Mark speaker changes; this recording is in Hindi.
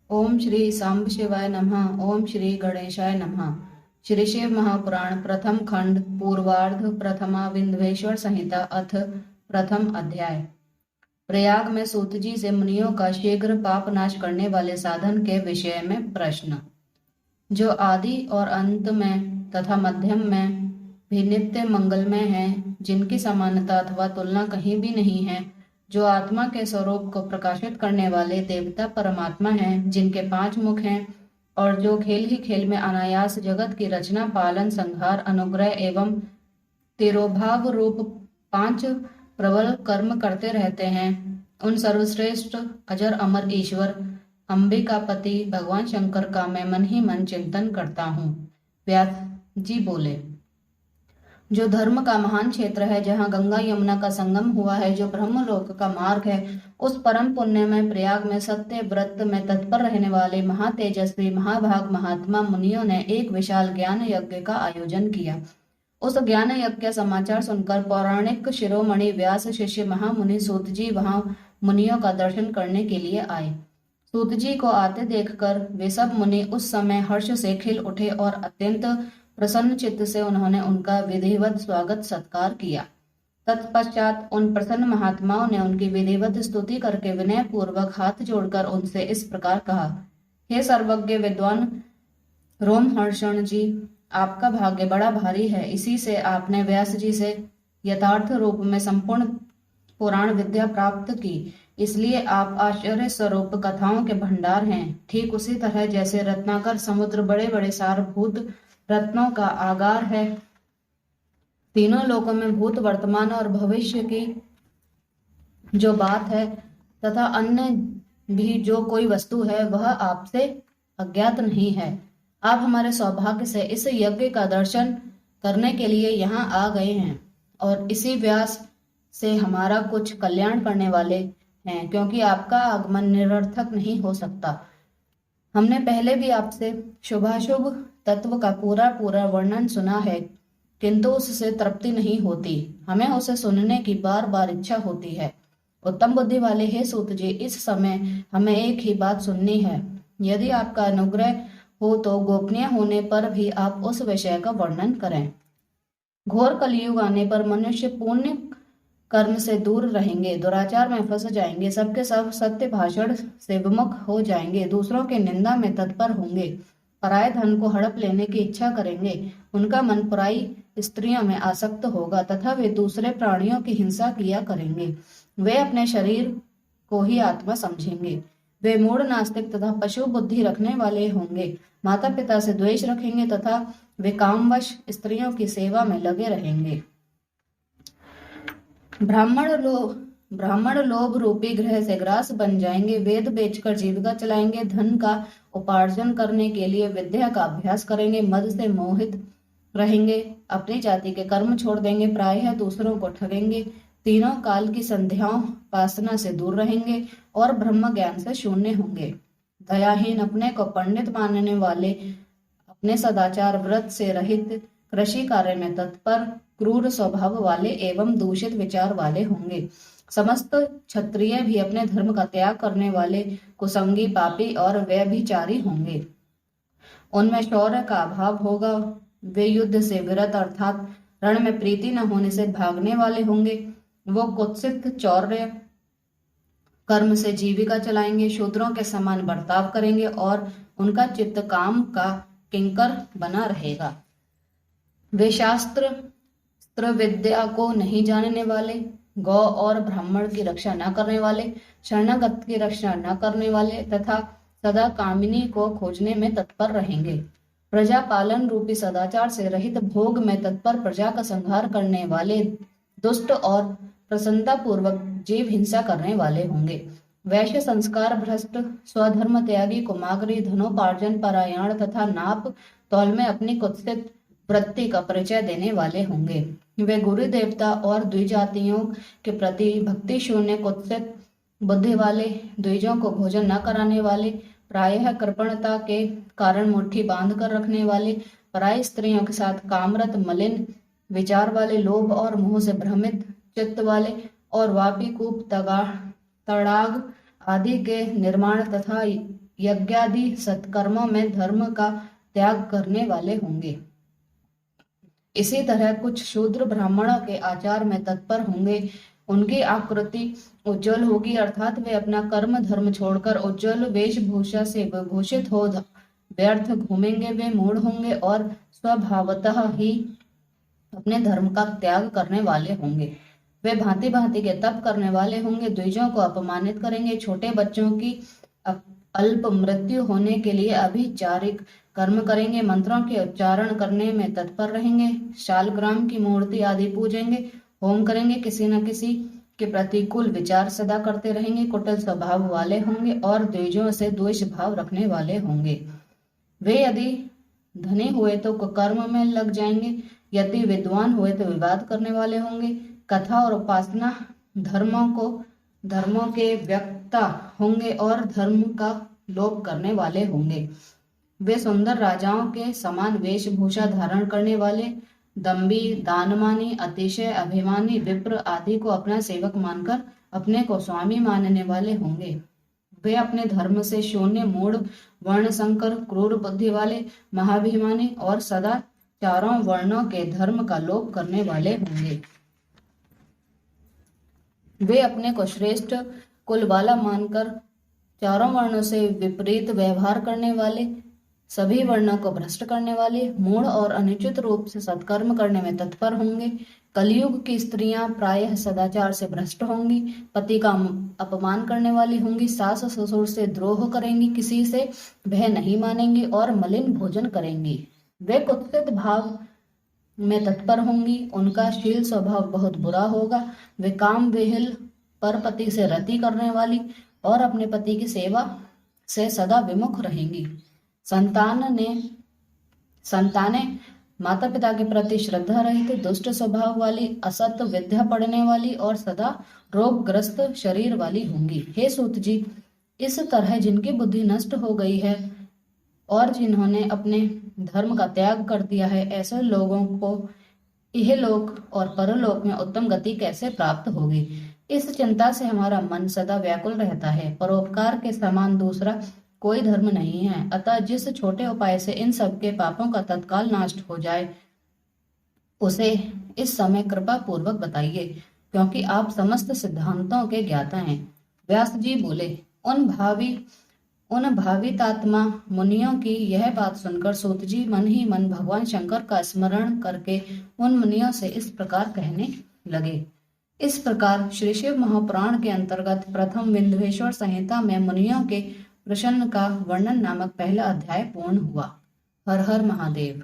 Speaker 1: ओम श्री सांब शिवाय नमः। ओम श्री गणेशाय नमः। श्री शिव महापुराण प्रथम खंड पूर्वार्ध प्रथमा विंध्येश्वर संहिता अथ प्रथम अध्याय। प्रयाग में सूत जी से मुनियों का शीघ्र पाप नाश करने वाले साधन के विषय में प्रश्न। जो आदि और अंत में तथा मध्यम में भी नित्य मंगलमय है, जिनकी समानता अथवा तुलना कहीं भी नहीं है, जो आत्मा के स्वरूप को प्रकाशित करने वाले देवता परमात्मा हैं, जिनके 5 मुख हैं, और जो खेल ही खेल में अनायास जगत की रचना, पालन, संहार, अनुग्रह एवं तिरोभाव रूप 5 प्रबल कर्म करते रहते हैं, उन सर्वश्रेष्ठ अजर अमर ईश्वर अंबिकापति भगवान शंकर का मैं मन ही मन चिंतन करता हूँ। व्यास जी बोले, जो धर्म का महान क्षेत्र है, जहाँ गंगा यमुना का संगम हुआ है, जो ब्रह्मलोक का मार्ग है, उस परम पुण्य में प्रयाग में सत्य व्रत में तत्पर रहने वाले महातेजस्वी महाभाग महात्मा मुनियों ने एक विशाल ज्ञान यज्ञ का आयोजन किया। उस ज्ञान यज्ञ का समाचार सुनकर पौराणिक शिरोमणि व्यास शिष्य महामुनि सूत जी वहां मुनियों का दर्शन करने के लिए आए। सूत जी को आते देखकर वे सब मुनि उस समय हर्ष से खिल उठे और अत्यंत प्रसन्न चित्त से उन्होंने उनका विधिवत स्वागत सत्कार किया। तत्पश्चात उन प्रसन्न महात्माओं ने उनकी विधिवत स्तुति करके विनय पूर्वक हाथ जोड़कर उनसे इस प्रकार कहा, हे सर्वज्ञ विद्वान रोमहर्षण जी, आपका भाग्य बड़ा भारी है। इसी से आपने व्यास जी से यथार्थ रूप में संपूर्ण पुराण विद्या प्राप्त की, इसलिए आप आश्चर्य स्वरूप कथाओं के भंडार हैं। ठीक उसी तरह जैसे रत्नाकर समुद्र बड़े बड़े सारभूत रत्नों का आगार है, तीनों लोकों में भूत वर्तमान और भविष्य की जो बात है तथा अन्य भी जो कोई वस्तु है, वह आपसे अज्ञात नहीं है। आप हमारे सौभाग्य से इस यज्ञ का दर्शन करने के लिए यहाँ आ गए हैं और इसी व्यास से हमारा कुछ कल्याण करने वाले हैं, क्योंकि आपका आगमन निरर्थक नहीं हो सकता। हमने पहले भी आपसे शुभाशुभ तत्व का पूरा पूरा वर्णन सुना है, किंतु उससे तृप्ति नहीं होती। हमें उसे सुनने की बार बार इच्छा होती है। उत्तम बुद्धि वाले हे सूत जी, इस समय हमें एक ही बात सुननी है। यदि आपका अनुग्रह हो तो गोपनीय होने पर भी आप उस विषय का वर्णन करें। घोर कलयुग आने पर मनुष्य पुण्य कर्म से दूर रहेंगे, दुराचार में फंस जाएंगे, सबके सब सत्य भाषण से विमुख हो जाएंगे, दूसरों के निंदा में तत्पर होंगे, पराये धन को हड़प लेने की इच्छा करेंगे, उनका मन पराई स्त्रियों में आसक्त होगा तथा वे दूसरे प्राणियों की हिंसा किया करेंगे। वे अपने शरीर को ही आत्मा समझेंगे। वे मूढ़ नास्तिक तथा पशु बुद्धि रखने वाले होंगे, माता पिता से द्वेष रखेंगे तथा वे कामवश स्त्रियों की सेवा में लगे रहेंगे। ब्राह्मण लोभ रूपी ग्रह से ग्रास बन जाएंगे, वेद बेचकर जीविका चलाएंगे, धन का उपार्जन करने के लिए विद्या का अभ्यास करेंगे, मद से मोहित रहेंगे, अपनी जाति के कर्म छोड़ देंगे, प्रायः दूसरों को ठगेंगे, तीनों काल की संध्याओं वासना से दूर रहेंगे और ब्रह्म ज्ञान से शून्य होंगे। दयाहीन, अपने को पंडित मानने वाले, अपने सदाचार व्रत से रहित, कृषि कार्य में तत्पर, क्रूर स्वभाव वाले एवं दूषित विचार वाले होंगे। समस्त क्षत्रिय भी अपने धर्म का त्याग करने वाले, कुसंगी, पापी और व्यभिचारी होंगे। उनमें शौर्य का अभाव होगा। वे युद्ध से विरत अर्थात रण में प्रीति न होने से भागने वाले होंगे। वो कुत्सित चौर्य कर्म से जीविका चलाएंगे, शूद्रों के समान बर्ताव करेंगे और उनका चित्त काम का किंकर बना रहेगा। वे शास्त्र विद्या को नहीं जानने वाले, गौ और ब्राह्मण की रक्षा न करने वाले, शरणागत की रक्षा न करने वाले तथा सदा कामिनी को खोजने में तत्पर रहेंगे। प्रजा पालन रूपी सदाचार से रहित, भोग में तत्पर, प्रजा का संहार करने वाले, दुष्ट और प्रसन्नता पूर्वक जीव हिंसा करने वाले होंगे। वैश्य, संस्कार भ्रष्ट, स्वधर्म त्यागी, कुमाग्री, धनोपार्जन परायण तथा नाप तौल में अपनी कुत्सित वृत्ति का परिचय देने वाले होंगे। वे गुरु देवता और द्विजातियों के प्रति भक्ति शून्य, कुत्सित बुद्धि वाले, द्विजों को भोजन न कराने वाले, प्रायः कृपणता के कारण मुट्ठी बांध कर रखने वाले, पराई स्त्रियों के साथ कामरत, मलिन विचार वाले, लोभ और मोह से भ्रमित चित्त वाले और वापी, कूप, तड़ाग आदि के निर्माण तथा यज्ञादि सत्कर्मों में धर्म का त्याग करने वाले होंगे। इसी तरह कुछ शूद्र ब्राह्मणों के आचार में तत्पर होंगे। उनकी आकृति उज्जवल होगी, अर्थात वे अपना कर्म धर्म छोड़कर उज्जवल वेशभूषा से विभूषित हो व्यर्थ घूमेंगे। वे मूढ़ होंगे और स्वभावतः ही अपने धर्म का त्याग करने वाले होंगे। वे भांति भांति के तप करने वाले होंगे, द्विजों को अपमानित करेंगे, छोटे बच्चों की अल्प मृत्यु होने के लिए अभिचारिक कर्म करेंगे, मंत्रों के उच्चारण करने में तत्पर रहेंगे, शालग्राम की मूर्ति आदि पूजेंगे, होम करेंगे, किसी न किसी के प्रतिकूल विचार सदा करते रहेंगे, कुटिल स्वभाव वाले होंगे और द्विजों से द्वेष भाव रखने वाले होंगे। वे यदि धनी हुए तो कुकर्म में लग जाएंगे, यदि विद्वान हुए तो विवाद करने वाले होंगे, कथा और उपासना धर्मों के व्यक्ता होंगे और धर्म का लोप करने वाले होंगे। वे सुंदर राजाओं के समान वेशभूषा धारण करने वाले, दम्भी, दानमानी, अतिशय अभिमानी, विप्र आदि को अपना सेवक मानकर अपने को स्वामी मानने वाले होंगे। वे अपने धर्म से शून्य, मूढ़, वर्ण संकर, क्रूर बुद्धि वाले, महाभिमानी और सदा चारों वर्णों के धर्म का लोप करने वाले होंगे। वे अपने को श्रेष्ठ कुल वाला मानकर चारों वर्णों से विपरीत व्यवहार करने वाले, सभी वर्णों को भ्रष्ट करने वाले, मूढ़ और अनुचित रूप से सत्कर्म करने में तत्पर होंगे। कलयुग की स्त्रियां प्रायः सदाचार से भ्रष्ट होंगी, पति का अपमान करने वाली होंगी, सास ससुर से द्रोह करेंगी, किसी से भय नहीं मानेंगी और मलिन भोजन करेंगी। वे कुत्सित भाव में तत्पर होंगी, उनका शील स्वभाव बहुत बुरा होगा। वे काम विहिल, पर पति से रति करने वाली और अपने पति की सेवा से सदा विमुख रहेंगी। संतानें माता पिता के प्रति श्रद्धा रहित, दुष्ट स्वभाव वाली, असत विद्या पढ़ने वाली और सदा रोगग्रस्त शरीर वाली होंगी। हे सूत जी, इस तरह जिनकी बुद्धि नष्ट हो गई है और जिन्होंने अपने धर्म का त्याग कर दिया है, ऐसे लोगों को इहलोक और परलोक में उत्तम गति कैसे प्राप्त होगी? इस चिंता से हमारा मन सदा व्याकुल रहता है। परोपकार के समान दूसरा कोई धर्म नहीं है, अतः जिस छोटे उपाय से इन सब के पापों का तत्काल नाश हो जाए उसे इस समय कृपा पूर्वक बताइए, क्योंकि आप समस्त सिद्धांतों के ज्ञाता हैं। व्यास जी बोले, उन भावितात्मा मुनियों की यह बात सुनकर सूत जी मन ही मन भगवान शंकर का स्मरण करके उन मुनियों से इस प्रकार कहने लगे। इस प्रकार श्री शिव महापुराण के अंतर्गत प्रथम विंध्येश्वर संहिता में मुनियों के प्रश्न का वर्णन नामक पहला अध्याय पूर्ण हुआ। हर हर महादेव।